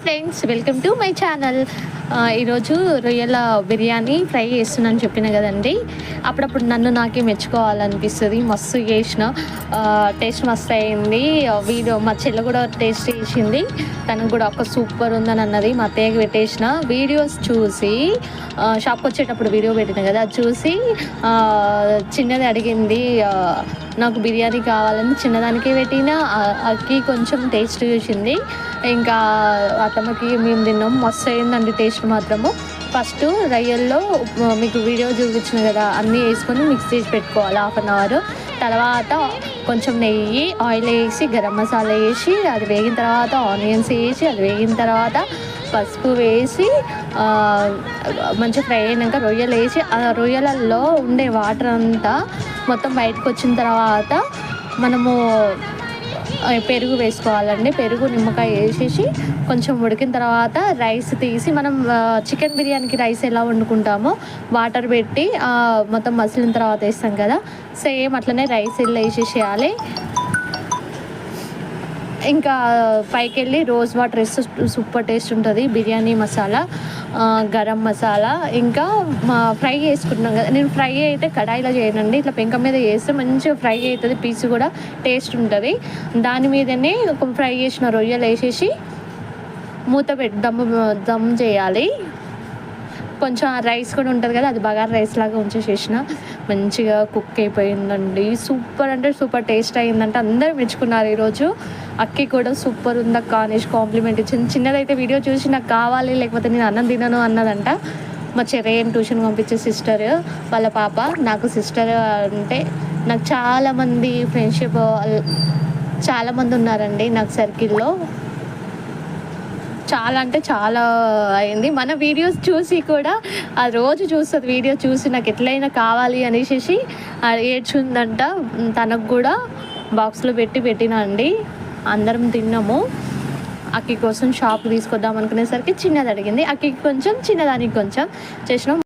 Friends, welcome to my channel. ఈరోజు రొయ్యల biryani fry చేస్తున్నాను చెప్పిన కదండి. అప్పుడప్పుడు నన్ను నాకే మెచ్చుకోవాలనిపిస్తుంది. మస్తు చేసిన, టేస్ట్ మస్తు అయింది. వీడియో మా చెల్లె కూడా టేస్ట్ చేసింది, తనకు కూడా ఒక సూపర్ ఉందని అన్నది. మా అత్తయ్యకి పెట్టేసిన వీడియోస్ చూసి, షాప్కి వచ్చేటప్పుడు వీడియో పెట్టిన కదా, అది చూసి చిన్నది అడిగింది నాకు బిర్యానీ కావాలని. చిన్నదానికే పెట్టిన, అక్కి కొంచెం టేస్ట్ చూసింది. ఇంకా అత్తమ్మకి మేము తిన్నాం. మస్తు అయిందండి టేస్ట్ మాత్రము. ఫస్ట్ రొయ్యల్లో మీకు వీడియో చూపించిన కదా, అన్నీ వేసుకొని మిక్స్ చేసి పెట్టుకోవాలి 1/2 అవర్. తర్వాత కొంచెం నెయ్యి, ఆయిల్ వేసి, గరం మసాలా వేసి, అది వేగిన తర్వాత ఆనియన్స్ వేసి, అది వేగిన తర్వాత పసుపు వేసి మంచిగా ఫ్రై అయినాక రొయ్యలు వేసి, ఆ రొయ్యలలో ఉండే వాటర్ అంతా మొత్తం బయటకు వచ్చిన తర్వాత మనము పెరుగు వేసుకోవాలండి. పెరుగు, నిమ్మకాయ వేసేసి కొంచెం ఉడికిన తర్వాత రైస్ తీసి, మనం చికెన్ బిర్యానీకి రైస్ ఎలా వండుకుంటామో వాటర్ పెట్టి మొత్తం మసిలిన తర్వాత వేస్తాం కదా, సేమ్ అట్లనే రైస్ ఇలా వేసేసేయాలి. ఇంకా పైకి వెళ్ళి రోజ్ వాటర్ వేస్తే సూపర్ టేస్ట్ ఉంటుంది. బిర్యానీ మసాలా, గరం మసాలా, ఇంకా ఫ్రై చేసుకుంటున్నాం కదా. నేను ఫ్రై అయితే కడాయిలో చేయనండి, ఇట్లా పెంక మీద చేస్తే మంచిగా ఫ్రై అవుతుంది, పీస్ కూడా టేస్ట్ ఉంటుంది. దాని మీదనే ఫ్రై చేసిన రొయ్యలు వేసేసి మూత పెట్టి దమ్ చేయాలి. కొంచెం ఆ రైస్ కూడా ఉంటుంది కదా, అది బగారా రైస్ లాగా ఉంచేసేసిన, మంచిగా కుక్ అయిపోయిందండి. సూపర్ అంటే సూపర్ టేస్ట్ అయిందంటే అందరూ మెచ్చుకున్నారు ఈరోజు. అక్కి కూడా సూపర్ ఉందక్క అనేసి కాంప్లిమెంట్ ఇచ్చింది. చిన్నదైతే వీడియో చూసి నాకు కావాలి, లేకపోతే నేను అన్నం తినను అన్నదంట. మా చెర్రేం ట్యూషన్ పంపించే సిస్టర్ వాళ్ళ పాప. నాకు సిస్టర్ అంటే నాకు చాలామంది ఫ్రెండ్షిప్, చాలామంది ఉన్నారండి నాకు సర్కిల్లో. చాలా అంటే చాలా అయింది. మన వీడియోస్ చూసి కూడా ఆ రోజు చూస్తుంది, వీడియో చూసి నాకు ఎట్లయినా కావాలి అనేసి ఏడ్చుందంట. తనకు కూడా బాక్స్లో పెట్టినా అండి. అందరం తిన్నాము. అక్కి కోసం షాప్ తీసుకొద్దాం అనుకునేసరికి చిన్నది అడిగింది. అక్కి కొంచెం, చిన్నదానికి కొంచెం చేసినాం.